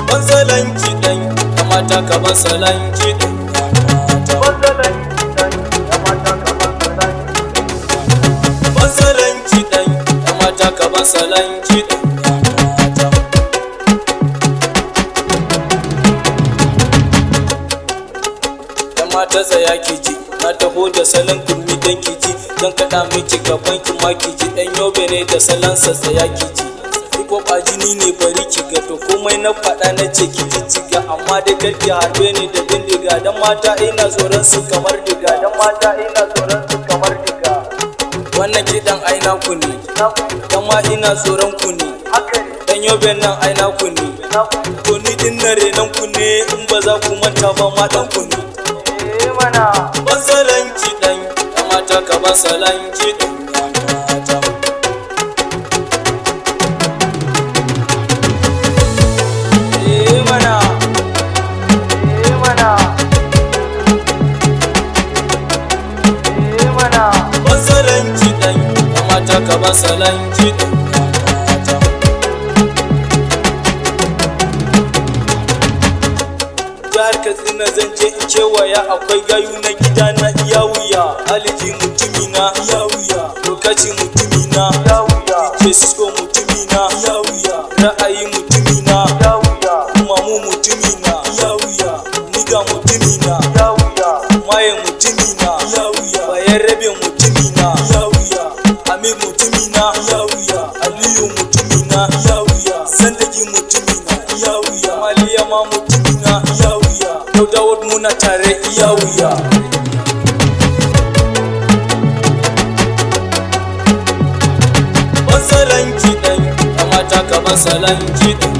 Bansalan kiɗan ya mata ka bansalan kiɗan bansalan kiɗan ya mata ka bansalan kiɗan ya mata tsaya ki ji na taho da salon gurmi dan ki ji dan kaɗa miki gaban ki ma ki ji ɗan yobe ne da salonsa tsaya ki ji ko ba jini ne bari ki ga to komai na faɗa na ce ki jijjiga amma dai kar ki harbe ni da bindiga dan mata ina tsoron su kamar diga wannan kiɗan aina ku ne dan ma ina tsoron ku ne dan yobe nan aina ku ne to ni din na renan ku ne in ba za ku manta ba ma dan ku ne bansalan kiɗan ya mata ka bansalan kiɗan bansalan kiɗan ya mata ka bansalan kiɗan jihar Katsina zan je in kewaya akwai gayu na gida na iya wuya aliji mutumina iya wuya lokaci mutumina iya wuya DJ Cisco mutumina iya wuya ra'ayi mutumina iya wuya mamu mutumina iya wuya niga mutumina iya wuya maye mutumina iya wuya bayan rabe mutumina iya wuya amir mutumina iya wuya aliyu mutumina iya wuya sandagi mutumina iya wuya maliya ma mutumina iya wuya daudawar muna tare iya wuya bansalan kiɗan ya mata ka bansalan kiɗan